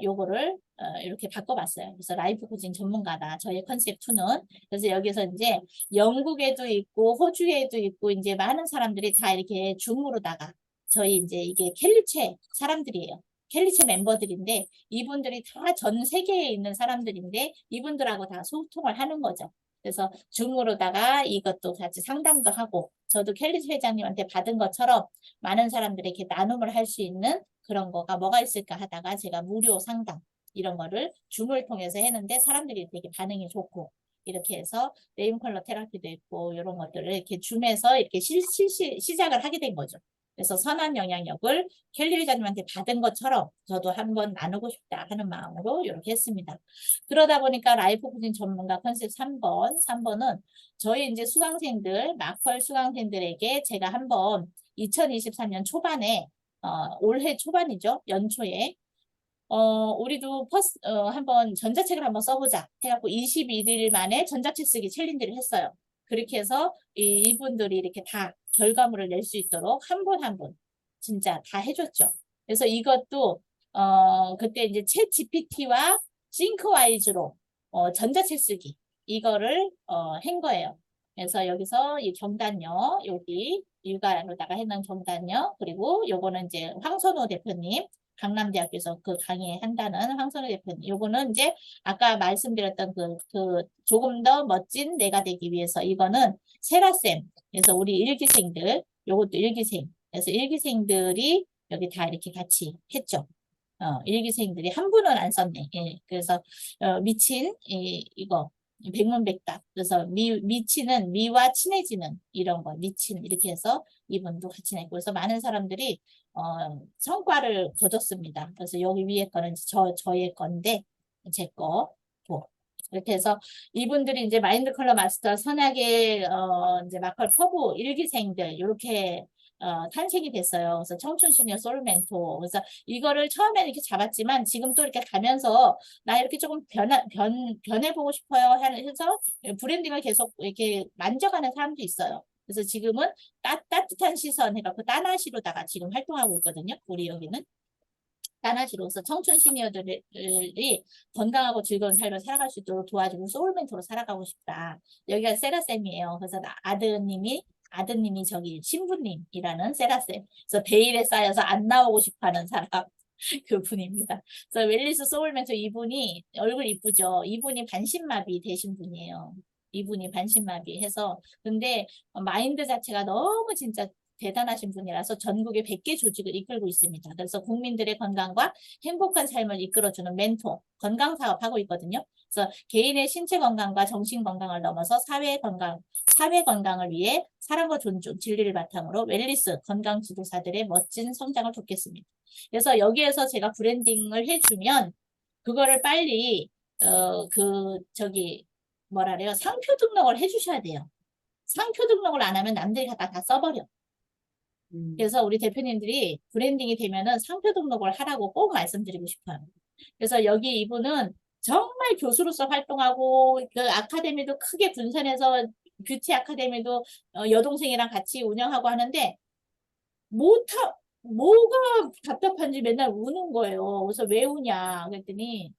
요거를 이렇게 바꿔봤어요. 그래서 라이프 코칭 전문가다. 저의 컨셉 2는. 그래서 여기서 이제 영국에도 있고 호주에도 있고 이제 많은 사람들이 다 이렇게 줌으로다가 저희 이제 이게 캘리체 사람들이에요. 캘리체 멤버들인데 이분들이 다 전 세계에 있는 사람들인데 이분들하고 다 소통을 하는 거죠. 그래서 줌으로다가 이것도 같이 상담도 하고 저도 켈리스 회장님한테 받은 것처럼 많은 사람들에게 나눔을 할 수 있는 그런 거가 뭐가 있을까 하다가 제가 무료 상담 이런 거를 줌을 통해서 했는데 사람들이 되게 반응이 좋고 이렇게 해서 네임 컬러 테라피도 있고 이런 것들을 이렇게 줌에서 이렇게 시작을 하게 된 거죠. 그래서 선한 영향력을 켈리 회장님한테 받은 것처럼 저도 한번 나누고 싶다 하는 마음으로 이렇게 했습니다. 그러다 보니까 라이프 코칭 전문가 컨셉 3번은 저희 이제 수강생들, 마컬 수강생들에게 제가 한번 2023년 초반에, 올해 초반이죠. 연초에, 우리도 한번 전자책을 한번 써보자 해갖고 21일 만에 전자책 쓰기 챌린지를 했어요. 그렇게 해서 이분들이 이렇게 다 결과물을 낼 수 있도록 한 분 한 분 진짜 다 해줬죠. 그래서 이것도 그때 이제 챗 GPT와 싱크와이즈로 전자책 쓰기 이거를 한 거예요. 그래서 여기서 이 경단녀 여기 육아로다가 해놓은 경단녀 그리고 요거는 이제 황선호 대표님 강남대학교에서 그 강의한다는 황선우 대표님. 요거는 이제 아까 말씀드렸던 그 조금 더 멋진 내가 되기 위해서 이거는 세라쌤. 그래서 우리 일기생들, 요것도 일기생. 그래서 일기생들이 여기 다 이렇게 같이 했죠. 일기생들이 한 분은 안 썼네. 예. 그래서 미친 이거 백문백답. 그래서 미치는 미와 친해지는 이런 거 미친 이렇게 해서 이분도 같이 냈고 그래서 많은 사람들이 성과를 거뒀습니다. 그래서 여기 위에 거는 저의 건데 제 거. 이렇게 해서 이분들이 이제 마인드 컬러 마스터 선하게 이제 마컬 퍼브 일기생들 이렇게 탄생이 됐어요. 그래서 청춘 시니어 솔 멘토. 그래서 이거를 처음에는 이렇게 잡았지만 지금 또 이렇게 가면서 나 이렇게 조금 변해보고 싶어요. 해서 브랜딩을 계속 이렇게 만져가는 사람도 있어요. 그래서 지금은 따뜻한 시선 해갖고 따나시로다가 지금 활동하고 있거든요. 우리 여기는. 따나시로서 청춘 시니어들이 건강하고 즐거운 삶을 살아갈 수 있도록 도와주고 소울멘토로 살아가고 싶다. 여기가 세라쌤이에요. 그래서 아드님이 저기 신부님이라는 세라쌤. 그래서 베일에 쌓여서 안 나오고 싶어하는 사람. 그분입니다. 그래서 웰리스 소울멘토 이분이 얼굴 이쁘죠. 이분이 반신마비 되신 분이에요. 이분이 반신마비 해서 근데 마인드 자체가 너무 진짜 대단하신 분이라서 전국의 100개 조직을 이끌고 있습니다. 그래서 국민들의 건강과 행복한 삶을 이끌어주는 멘토, 건강 사업하고 있거든요. 그래서 개인의 신체 건강과 정신 건강을 넘어서 사회 건강을 위해 사랑과 존중, 진리를 바탕으로 웰리스 건강 지도사들의 멋진 성장을 돕겠습니다. 그래서 여기에서 제가 브랜딩을 해주면 그거를 빨리 뭐라 그래요? 상표 등록을 해주셔야 돼요. 상표 등록을 안 하면 남들이 다 써버려. 음. 그래서 우리 대표님들이 브랜딩이 되면은 상표 등록을 하라고 꼭 말씀드리고 싶어요. 그래서 여기 이분은 정말 교수로서 활동하고 그 아카데미도 크게 분산해서 뷰티 아카데미도 여동생이랑 같이 운영하고 하는데 뭐가 답답한지 맨날 우는 거예요. 그래서 왜 우냐 그랬더니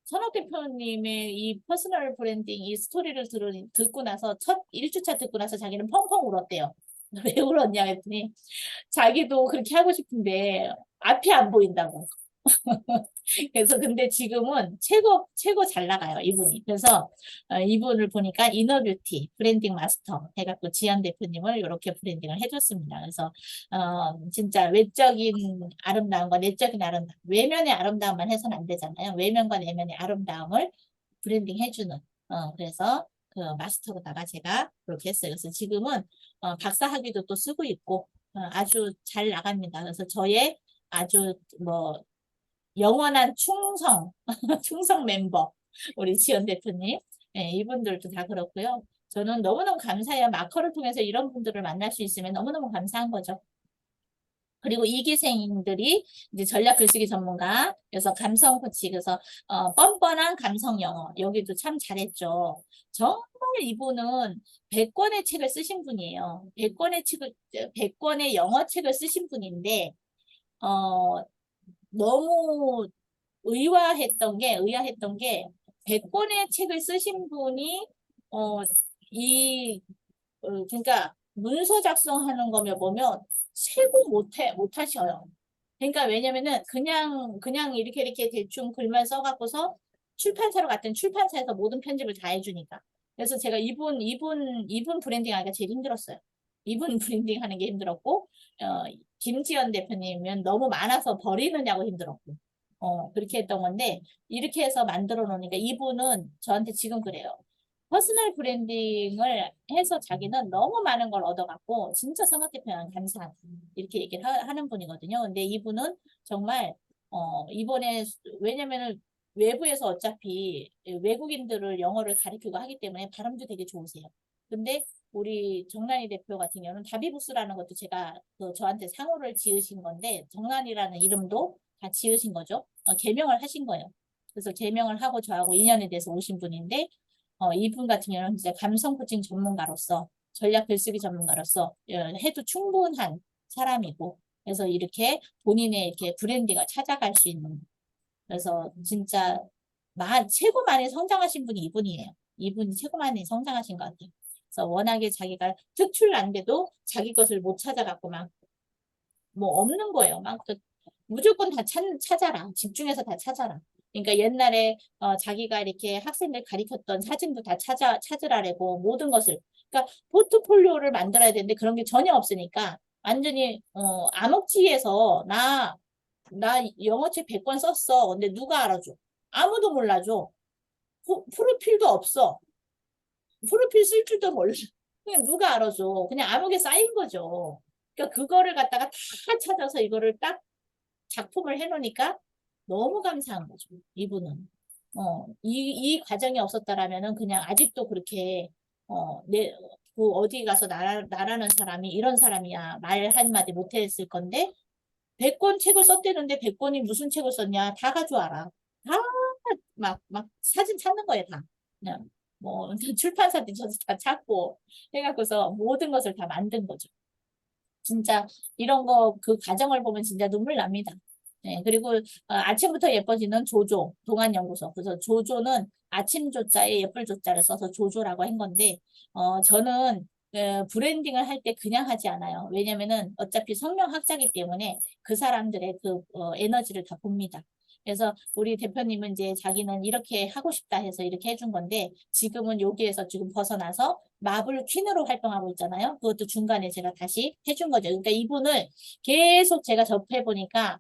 선학 대표님의 이 퍼스널 브랜딩 이 스토리를 듣고 나서 첫 1주차 듣고 나서 자기는 펑펑 울었대요. 왜 울었냐 했더니 자기도 그렇게 하고 싶은데 앞이 안 보인다고. 그래서 근데 지금은 최고 잘 나가요, 이분이. 그래서 이분을 보니까 이너뷰티 브랜딩 마스터 해갖고 지연 대표님을 이렇게 브랜딩을 해줬습니다. 그래서 진짜 외적인 아름다움과 내적인 아름다움, 외면의 아름다움만 해서는 안 되잖아요. 외면과 내면의 아름다움을 브랜딩 해주는. 그래서 그 마스터로다가 제가 그렇게 했어요. 그래서 지금은 박사 학위도 또 쓰고 있고 아주 잘 나갑니다. 그래서 저의 아주 뭐 영원한 충성, 충성 멤버, 우리 지연 대표님. 예, 이분들도 다 그렇고요. 저는 너무너무 감사해요. 마커를 통해서 이런 분들을 만날 수 있으면 너무너무 감사한 거죠. 그리고 이기생들이 이제 전략 글쓰기 전문가, 그래서 감성 코치, 그래서 뻔뻔한 감성 영어, 여기도 참 잘했죠. 정말 이분은 100권의 책을 쓰신 분이에요. 100권의 영어 책을 쓰신 분인데, 어, 너무 의아했던 게 100권의 책을 쓰신 분이 어, 그러니까 문서 작성하는 거면 보면 최고 못하셔요. 그러니까 왜냐면은 그냥 이렇게 대충 글만 써갖고서 출판사로 갔더니 출판사에서 모든 편집을 다 해주니까. 그래서 제가 이분 브랜딩 하기가 제일 힘들었어요. 이분 브랜딩 하는 게 힘들었고, 김지연 대표님은 너무 많아서 버리느냐고 힘들었고, 그렇게 했던 건데, 이렇게 해서 만들어 놓으니까 이분은 저한테 지금 그래요. 퍼스널 브랜딩을 해서 자기는 너무 많은 걸 얻어갖고 진짜 성악 대표는 감사하다 이렇게 얘기를 하는 분이거든요. 근데 이분은 정말 이번에 왜냐면은 외부에서 어차피 외국인들을 영어를 가르치고 하기 때문에 발음도 되게 좋으세요. 근데 우리 정란이 대표 같은 경우는 다비부스라는 것도 제가 저한테 상호를 지으신 건데 정란이라는 이름도 다 지으신 거죠. 개명을 하신 거예요. 그래서 개명을 하고 저하고 인연이 돼서 오신 분인데 이분 같은 경우는 진짜 감성 코칭 전문가로서 전략 글쓰기 전문가로서 해도 충분한 사람이고 그래서 이렇게 본인의 이렇게 브랜딩을 찾아갈 수 있는 그래서 진짜 최고 많이 성장하신 분이 이분이에요. 이분이 최고 많이 성장하신 것 같아요. 그래서 워낙에 자기가 특출난데도 자기 것을 못 찾아갖고 막 뭐 없는 거예요. 무조건 다 찾아라. 집중해서 다 찾아라. 그러니까 옛날에 자기가 이렇게 학생들 가리켰던 사진도 다 찾으라고 모든 것을. 그러니까 포트폴리오를 만들어야 되는데 그런 게 전혀 없으니까 완전히 암흑지에서 나 영어책 100권 썼어. 근데 누가 알아줘? 아무도 몰라줘. 프로필도 없어. 프로필 쓸 줄도 몰라. 그냥 누가 알아줘. 그냥 암흑에 쌓인 거죠. 그러니까 그거를 갖다가 다 찾아서 이거를 딱 작품을 해놓으니까 너무 감사한 거죠. 이분은. 이 과정이 없었다라면은 그냥 아직도 그렇게, 어디 가서 나라는 사람이 이런 사람이야. 말 한마디 못했을 건데, 100권 책을 썼대는데 100권이 무슨 책을 썼냐. 다 가져와라. 다, 막 사진 찾는 거예요, 다. 그냥, 뭐, 출판사 뒤져서 다 찾고, 해갖고서 모든 것을 다 만든 거죠. 진짜 이런 거 그 과정을 보면 진짜 눈물 납니다. 네, 그리고 아침부터 예뻐지는 조조 동안연구소. 그래서 조조는 아침 조자에 예쁠 조자를 써서 조조라고 한 건데 저는 브랜딩을 할 때 그냥 하지 않아요. 왜냐면은 어차피 성명학자이기 때문에 그 사람들의 그 에너지를 다 봅니다. 그래서 우리 대표님은 이제 자기는 이렇게 하고 싶다 해서 이렇게 해준 건데 지금은 여기에서 지금 벗어나서 마블 퀸으로 활동하고 있잖아요. 그것도 중간에 제가 다시 해준 거죠. 그러니까 이분을 계속 제가 접해 보니까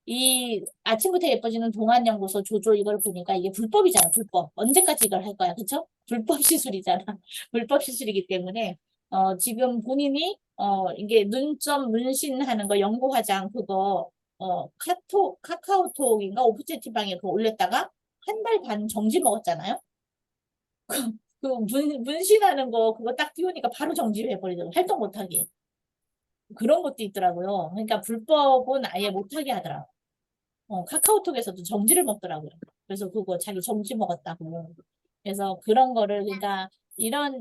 이 아침부터 예뻐지는 동안연구소 조조 이걸 보니까 이게 불법이잖아, 불법. 언제까지 이걸 할 거야, 그쵸? 불법 시술이잖아. 불법 시술이기 때문에 지금 본인이 이게 눈점 문신하는 거 연고 화장 그거 카카오톡인가 오프채팅방에 그거 올렸다가 한 달 반 정지 먹었잖아요. 그 문신하는 거 그거 딱 띄우니까 바로 정지해버리더라고 활동 못하게. 그런 것도 있더라고요. 그러니까 불법은 아예 못하게 하더라고요. 카카오톡에서도 정지를 먹더라고요. 그래서 그거 자기 정지 먹었다고. 그래서 그런 거를, 그러니까 이런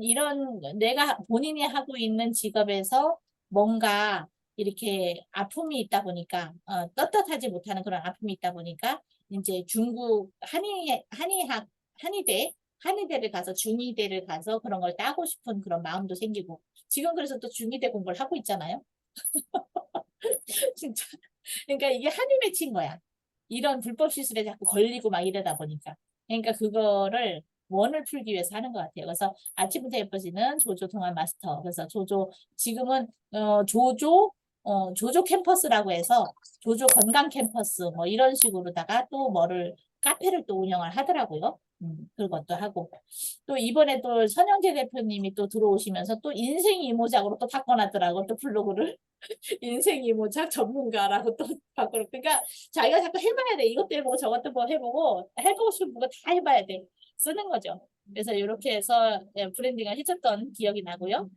내가 본인이 하고 있는 직업에서 뭔가 이렇게 아픔이 있다 보니까, 떳떳하지 못하는 그런 아픔이 있다 보니까, 이제 중국 한의대를 가서 중의대를 가서 그런 걸 따고 싶은 그런 마음도 생기고, 지금 그래서 또 중의대 공부를 하고 있잖아요. 진짜. 그러니까 이게 한이 맺힌 거야. 이런 불법 시술에 자꾸 걸리고 막 이러다 보니까. 그러니까 그거를 원을 풀기 위해서 하는 것 같아요. 그래서 아침부터 예뻐지는 조조 동안 마스터. 그래서 지금은 조조 캠퍼스라고 해서 조조 건강 캠퍼스 뭐 이런 식으로다가 또 카페를 또 운영을 하더라고요. 그것도 하고. 또 이번에 또 선영재 대표님이 또 들어오시면서 또 인생 이모작으로 또 바꿔놨더라고, 또 블로그를. 인생 이모작 전문가라고 또 바꾸고. 그러니까 자기가 자꾸 해봐야 돼. 이것도 해보고 저것도 뭐 해보고 해보고 싶은 거 다 해봐야 돼. 쓰는 거죠. 그래서 이렇게 해서 브랜딩을 해줬던 기억이 나고요.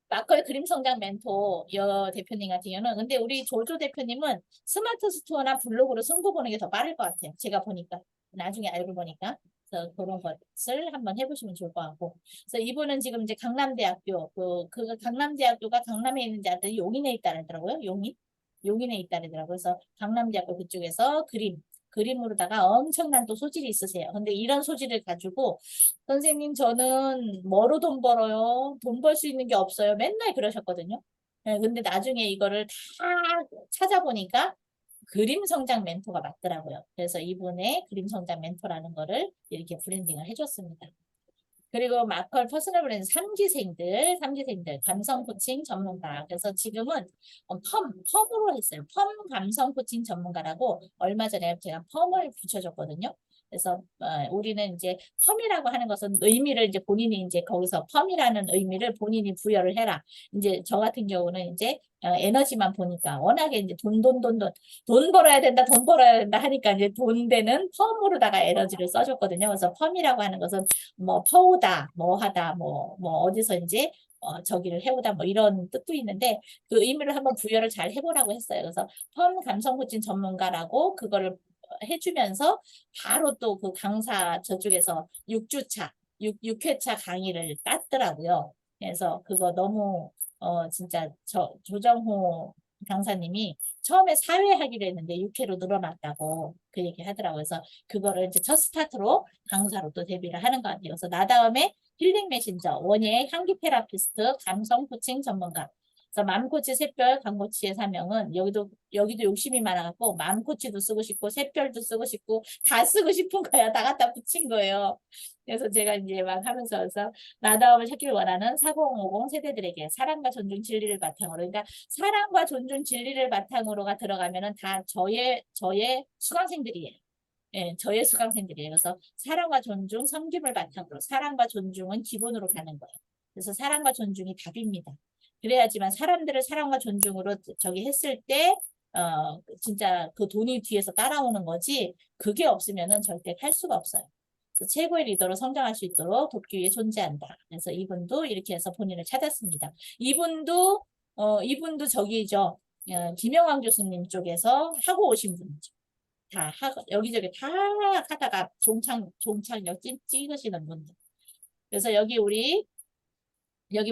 마컬 그림 성장 멘토 여 대표님 같은 경우는, 근데 우리 조조 대표님은 스마트 스토어나 블로그로 승부 보는 게 더 빠를 것 같아요. 제가 보니까, 나중에 알고 보니까. 그래서 그런 것을 한번 해보시면 좋을 것 같고. 그래서 이분은 지금 이제 강남대학교, 그 강남대학교가 강남에 있는지 알았더니 용인에 있다더라고요. 용인에 있다더라고요. 그래서 강남대학교 그쪽에서 그림으로다가 엄청난 또 소질이 있으세요. 근데 이런 소질을 가지고, 선생님, 저는 뭐로 돈 벌어요? 돈 벌 수 있는 게 없어요. 맨날 그러셨거든요. 네, 근데 나중에 이거를 다 찾아보니까 그림 성장 멘토가 맞더라고요. 그래서 이분의 그림 성장 멘토라는 거를 이렇게 브랜딩을 해줬습니다. 그리고 마컬 퍼스널 브랜드 삼기생들, 감성 코칭 전문가. 그래서 지금은 펌으로 했어요. 펌 감성 코칭 전문가라고 얼마 전에 제가 펌을 붙여줬거든요. 그래서 우리는 이제 펌이라고 하는 것은 의미를 이제 본인이 이제 거기서 펌이라는 의미를 본인이 부여를 해라. 이제 저 같은 경우는 이제 에너지만 보니까 워낙에 이제 돈 벌어야 된다, 돈 벌어야 된다 하니까 이제 돈 되는 펌으로다가 에너지를 써줬거든요. 그래서 펌이라고 하는 것은 뭐 퍼오다, 뭐 하다, 뭐 어디서인지 저기를 해오다, 뭐 이런 뜻도 있는데 그 의미를 한번 부여를 잘 해보라고 했어요. 그래서 펌 감성 코칭 전문가라고 그거를 해주면서 바로 또 그 강사 저쪽에서 6주차, 6회차 강의를 땄더라고요. 그래서 그거 너무 진짜 조정호 강사님이 처음에 4회 하기로 했는데 6회로 늘어났다고 그 얘기 하더라고요. 그래서 그거를 이제 첫 스타트로 강사로 또 데뷔를 하는 것 같아요. 그래서 나 다음에 힐링 메신저, 원예 향기 테라피스트, 감성 코칭 전문가. 그래서 맘코치, 샛별, 강코치의 사명은 여기도 욕심이 많아갖고 맘코치도 쓰고 싶고 샛별도 쓰고 싶고 다 쓰고 싶은 거야. 다 갖다 붙인 거예요. 그래서 제가 이제 막 하면서 그래서 나다움을 찾기를 원하는 4050 세대들에게 사랑과 존중 진리를 바탕으로, 그러니까 사랑과 존중 진리를 바탕으로가 들어가면은 다 저의 수강생들이에요. 예, 저의 수강생들이에요. 그래서 사랑과 존중, 섬김을 바탕으로, 사랑과 존중은 기본으로 가는 거예요. 그래서 사랑과 존중이 답입니다. 그래야지만 사람들을 사랑과 존중으로 저기 했을 때, 진짜 그 돈이 뒤에서 따라오는 거지, 그게 없으면은 절대 할 수가 없어요. 그래서 최고의 리더로 성장할 수 있도록 돕기 위해 존재한다. 그래서 이분도 이렇게 해서 본인을 찾았습니다. 이분도 저기죠. 김영환 교수님 쪽에서 하고 오신 분이죠. 여기저기 다 하다가 종착역 찍으시는 분들. 그래서 여기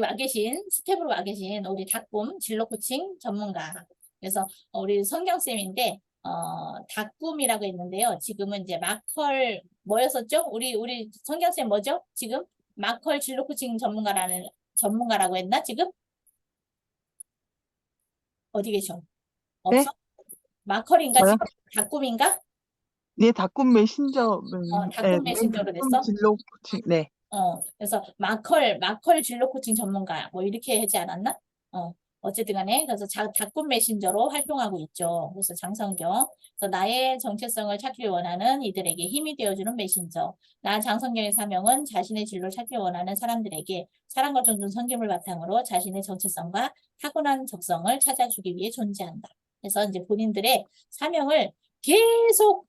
와 계신, 스텝으로 와 계신 우리 닭꿈 진로 코칭 전문가. 그래서 우리 성경쌤인데, 닭꿈이라고 했는데요. 지금은 이제 마컬, 뭐였었죠? 우리 성경쌤 뭐죠? 지금? 마컬 진로 코칭 전문가라고 했나? 지금? 어디 계셔? 네? 없어? 마컬인가? 저요? 지금? 닭꿈인가? 네, 닭꿈 메신저, 네, 닭꿈 메신저로 닭꿈 됐어? 진로 코칭, 네. 그래서 마컬 진로 코칭 전문가, 뭐 이렇게 하지 않았나? 어쨌든 간에, 그래서 닭꿈 메신저로 활동하고 있죠. 그래서 장성경. 그래서 나의 정체성을 찾기 원하는 이들에게 힘이 되어주는 메신저. 나 장성경의 사명은 자신의 진로를 찾기 원하는 사람들에게 사랑과 존중, 섬김을 바탕으로 자신의 정체성과 타고난 적성을 찾아주기 위해 존재한다. 그래서 이제 본인들의 사명을 계속,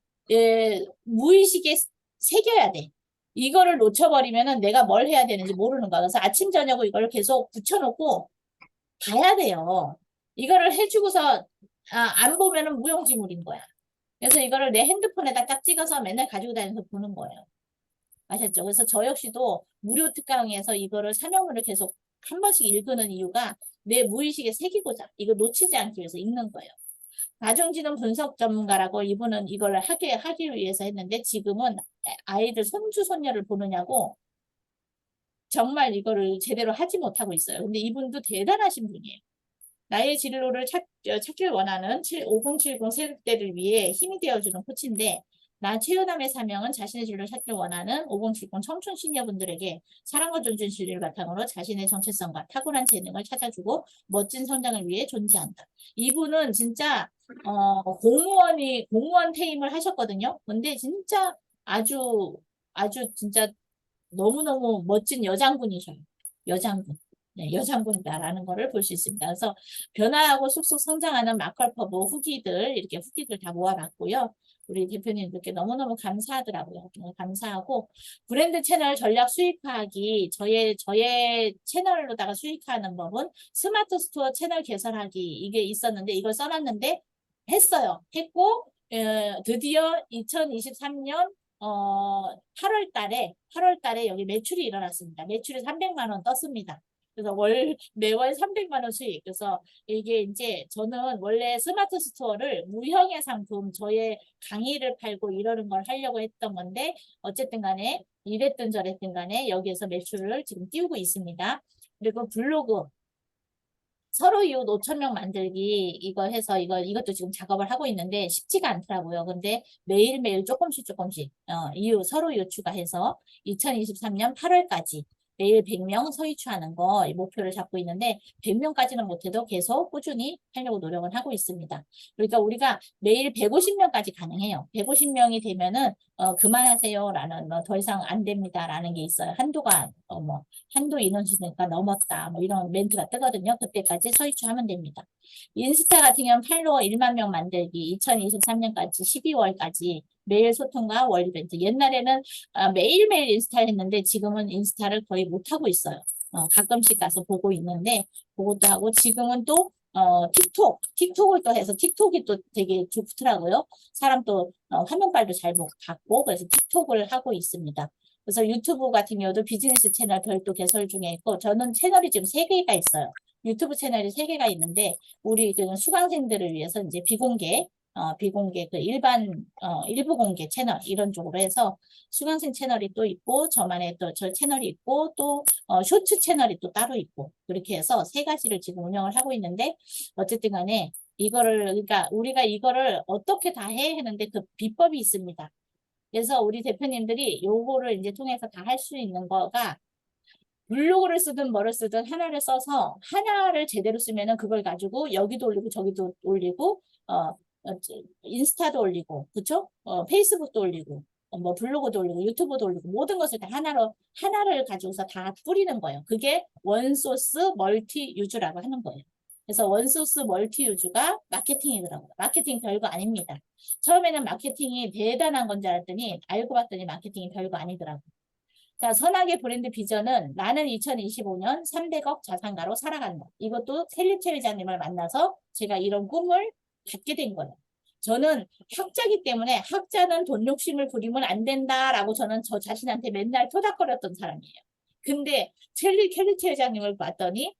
무의식에 새겨야 돼. 이거를 놓쳐버리면은 내가 뭘 해야 되는지 모르는 거야. 그래서 아침, 저녁을 이걸 계속 붙여놓고 봐야 돼요. 이거를 해주고서 안 보면은 무용지물인 거야. 그래서 이거를 내 핸드폰에다 딱 찍어서 맨날 가지고 다니면서 보는 거예요. 아셨죠? 그래서 저 역시도 무료 특강에서 이거를 사명을 계속 한 번씩 읽는 이유가 내 무의식에 새기고자 이거 놓치지 않기 위해서 읽는 거예요. 나중지능 분석 전문가라고 이분은 이걸 하기 위해서 했는데 지금은 아이들 손주 손녀를 보느냐고 정말 이거를 제대로 하지 못하고 있어요. 근데 이분도 대단하신 분이에요. 나의 진로를 찾길 원하는 5070 세대를 위해 힘이 되어주는 코치인데 나 최은함의 사명은 자신의 진로를 찾길 원하는 5070 청춘 시니어분들에게 사랑과 존중 진리를 바탕으로 자신의 정체성과 탁월한 재능을 찾아주고 멋진 성장을 위해 존재한다. 이분은 진짜 공무원 퇴임을 하셨거든요. 근데 진짜 아주 진짜 너무너무 멋진 여장군이셔요. 여장군. 네, 여장군이다라는 거를 볼 수 있습니다. 그래서 변화하고 쑥쑥 성장하는 마컬퍼브 후기들, 이렇게 후기들 다 모아놨고요. 우리 대표님들께 너무너무 감사하더라고요. 감사하고, 브랜드 채널 전략 수익화하기, 저의 채널로다가 수익화하는 법은 스마트 스토어 채널 개설하기, 이게 있었는데, 이걸 써놨는데, 했어요. 했고, 드디어 2023년 8월 달에 여기 매출이 일어났습니다. 매출이 300만 원 떴습니다. 그래서 매월 300만 원 수익. 그래서 이게 이제 저는 원래 스마트 스토어를 무형의 상품, 저의 강의를 팔고 이러는 걸 하려고 했던 건데, 어쨌든 간에 이랬든 저랬든 간에 여기에서 매출을 지금 띄우고 있습니다. 그리고 블로그, 서로 이웃 5천 명 만들기 이거 해서 이것도 지금 작업을 하고 있는데 쉽지가 않더라고요. 근데 매일매일 조금씩 서로 이웃 추가해서 2023년 8월까지 매일 100명 서이추하는 거 목표를 잡고 있는데 100명까지는 못해도 계속 꾸준히 하려고 노력을 하고 있습니다. 그러니까 우리가 매일 150명까지 가능해요. 150명이 되면은 그만하세요라는 더 이상 안 됩니다라는 게 있어요. 한도 인원수니까 넘었다. 이런 멘트가 뜨거든요. 그때까지 서이추하면 됩니다. 인스타 같은 경우는 팔로워 1만 명 만들기 2023년까지 12월까지 매일 소통과 월 이벤트. 옛날에는 매일매일 인스타를 했는데 지금은 인스타를 거의 못하고 있어요. 가끔씩 가서 보고 있는데 그것도 하고 지금은 또 틱톡을 또 해서 틱톡이 또 되게 좋더라고요. 사람 또 화면빨도 잘 받고 그래서 틱톡을 하고 있습니다. 그래서 유튜브 같은 경우도 비즈니스 채널 별도 개설 중에 있고 저는 채널이 지금 3개가 있어요. 유튜브 채널이 3개가 있는데 우리 그 수강생들을 위해서 이제 비공개 그 일부 공개 채널 이런 쪽으로 해서 수강생 채널이 또 있고 저만의 또 저 채널이 있고 또 쇼츠 채널이 또 따로 있고 그렇게 해서 3가지를 지금 운영을 하고 있는데 어쨌든 간에 그러니까 우리가 이거를 어떻게 다 해 하는데 그 비법이 있습니다. 그래서 우리 대표님들이 요거를 이제 통해서 다 할 수 있는 거가 블로그를 쓰든 뭐를 쓰든 하나를 써서 하나를 제대로 쓰면은 그걸 가지고 여기도 올리고 저기도 올리고 인스타도 올리고 그쵸? 페이스북도 올리고 블로그도 올리고 유튜브도 올리고 모든 것을 다 하나를 가지고서 다 뿌리는 거예요. 그게 원소스 멀티 유즈라고 하는 거예요. 그래서 원소스 멀티 유즈가 마케팅이더라고요. 마케팅 별거 아닙니다. 처음에는 마케팅이 대단한 건 줄 알았더니 알고 봤더니 마케팅이 별거 아니더라고요. 자, 선악의 브랜드 비전은 나는 2025년 300억 자산가로 살아간다. 이것도 셀리체 회장님을 만나서 제가 이런 꿈을 갖게 된 거예요. 저는 학자기 때문에 학자는 돈 욕심을 부리면 안 된다라고 저는 저 자신한테 맨날 토닥거렸던 사람이에요. 근데 켈리체 회장님을 봤더니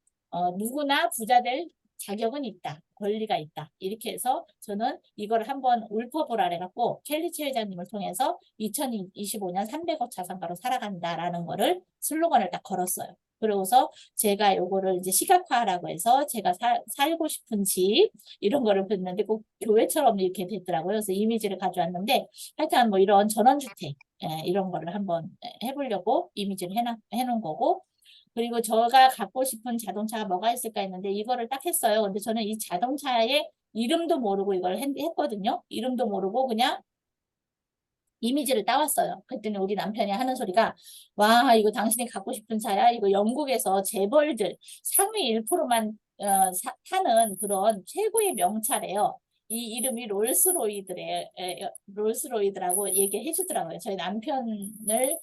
누구나 부자 될 자격은 있다. 권리가 있다. 이렇게 해서 저는 이걸 한번 읊어보라 해갖고 켈리치 회장님을 통해서 2025년 300억 자산가로 살아간다라는 거를 슬로건을 딱 걸었어요. 그러고서 제가 요거를 이제 시각화라고 해서 제가 살고 싶은 집 이런 거를 봤는데 꼭 교회처럼 이렇게 됐더라고요. 그래서 이미지를 가져왔는데 하여튼 이런 전원주택 이런 거를 한번 해보려고 이미지를 해놓은 거고 그리고 제가 갖고 싶은 자동차가 뭐가 있을까 했는데 이거를 딱 했어요. 근데 저는 이 자동차의 이름도 모르고 이걸 했거든요. 이름도 모르고 그냥 이미지를 따왔어요. 그랬더니 우리 남편이 하는 소리가 와 이거 당신이 갖고 싶은 차야? 이거 영국에서 재벌들 상위 1%만 타는 그런 최고의 명차래요. 이 이름이 롤스로이드라고 얘기해 주더라고요. 저희 남편을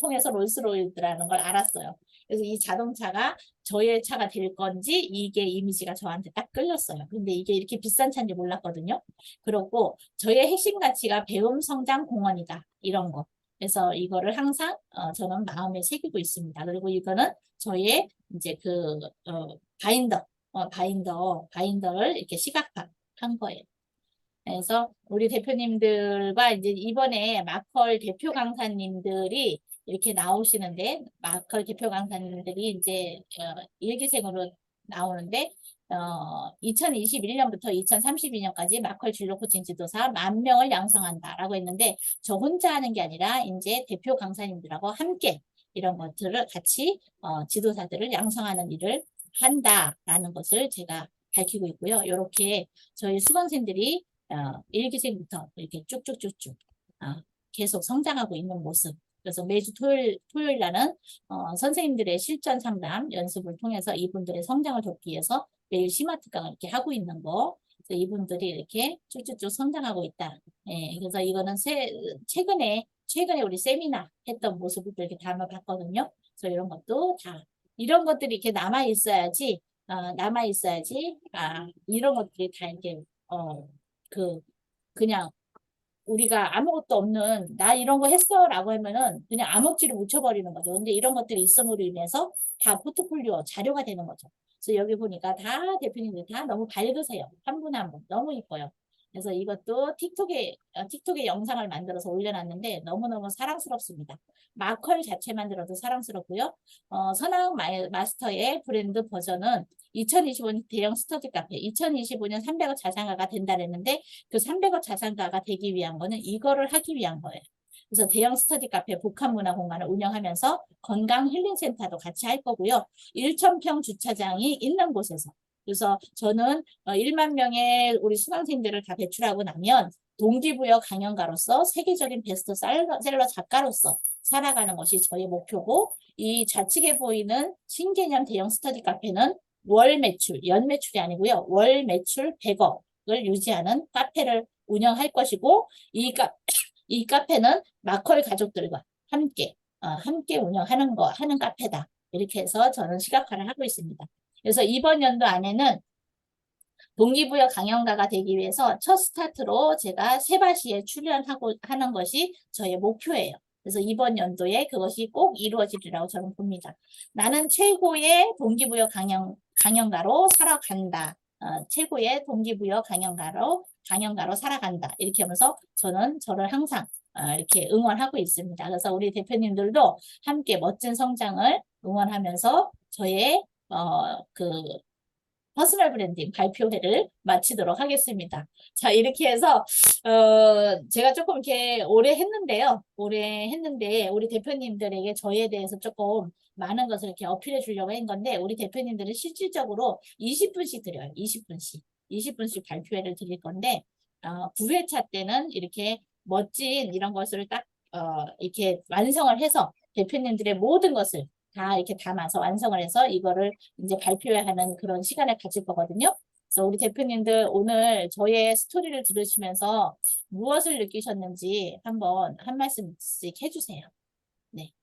통해서 롤스로이드라는 걸 알았어요. 그래서 이 자동차가 저의 차가 될 건지 이게 이미지가 저한테 딱 끌렸어요. 근데 이게 이렇게 비싼 차인지 몰랐거든요. 그렇고 저의 핵심 가치가 배움, 성장, 공헌이다. 이런 거. 그래서 이거를 항상 저는 마음에 새기고 있습니다. 그리고 이거는 저의 이제 바인더를 이렇게 시각화한 거예요. 그래서 우리 대표님들과 이제 이번에 마컬 대표 강사님들이 이렇게 나오시는데, 마컬 대표 강사님들이 이제 일기생으로 나오는데, 2021년부터 2032년까지 마컬 진로 코칭 지도사 10,000명을 양성한다라고 했는데, 저 혼자 하는 게 아니라 이제 대표 강사님들하고 함께 이런 것들을 같이 지도사들을 양성하는 일을 한다라는 것을 제가 밝히고 있고요. 이렇게 저희 수강생들이 일기생부터 이렇게 쭉쭉쭉쭉 계속 성장하고 있는 모습. 그래서 매주 토요일 날은 선생님들의 실전 상담 연습을 통해서 이분들의 성장을 돕기 위해서 매일 스마트 강을 이렇게 하고 있는 거. 그래서 이분들이 이렇게 쭉쭉쭉 성장하고 있다. 예, 그래서 이거는 최근에 우리 세미나 했던 모습을 이렇게 담아봤거든요. 그래서 이런 것들이 이렇게 남아 있어야지, 이런 것들이 다 이렇게 그 그냥 우리가 아무것도 없는 나 이런 거 했어라고 하면은 그냥 암흑지로 묻혀버리는 거죠. 근데 이런 것들이 있음으로 인해서 다 포트폴리오 자료가 되는 거죠. 그래서 여기 보니까 다 대표님들 다 너무 밝으세요. 한 분 한 분 너무 이뻐요. 그래서 이것도 틱톡에 영상을 만들어서 올려놨는데 너무너무 사랑스럽습니다. 마컬 자체만 들어도 사랑스럽고요. 선악 마스터의 브랜드 버전은 2025년 대형 스터디 카페, 2025년 300억 자산가가 된다 그랬는데 그 300억 자산가가 되기 위한 거는 이거를 하기 위한 거예요. 그래서 대형 스터디 카페 복합문화 공간을 운영하면서 건강 힐링센터도 같이 할 거고요. 1,000평 주차장이 있는 곳에서. 그래서 저는 1만 명의 우리 수강생들을 다 배출하고 나면 동기부여 강연가로서 세계적인 베스트셀러 작가로서 살아가는 것이 저의 목표고 이 좌측에 보이는 신개념 대형 스터디 카페는 월 매출, 연 매출이 아니고요. 월 매출 100억을 유지하는 카페를 운영할 것이고 이 카페는 마컬 가족들과 함께 운영하는 하는 카페다. 이렇게 해서 저는 시각화를 하고 있습니다. 그래서 이번 연도 안에는 동기부여 강연가가 되기 위해서 첫 스타트로 제가 세바시에 출연하고 하는 것이 저의 목표예요. 그래서 이번 연도에 그것이 꼭 이루어지리라고 저는 봅니다. 나는 최고의 동기부여 강연가로 살아간다. 최고의 동기부여 강연가로 살아간다. 이렇게 하면서 저는 저를 항상 이렇게 응원하고 있습니다. 그래서 우리 대표님들도 함께 멋진 성장을 응원하면서 저의 퍼스널 브랜딩 발표회를 마치도록 하겠습니다. 자, 이렇게 해서 제가 조금 이렇게 오래 했는데 우리 대표님들에게 저에 대해서 조금 많은 것을 이렇게 어필해 주려고 한 건데 우리 대표님들은 실질적으로 20분씩 드려요. 20분씩 발표회를 드릴 건데 9회차 때는 이렇게 멋진 이런 것을 딱 이렇게 완성을 해서 대표님들의 모든 것을 다 이렇게 담아서 완성을 해서 이거를 이제 발표하는 그런 시간을 가질 거거든요. 그래서 우리 대표님들 오늘 저의 스토리를 들으시면서 무엇을 느끼셨는지 한번 한 말씀씩 해주세요. 네.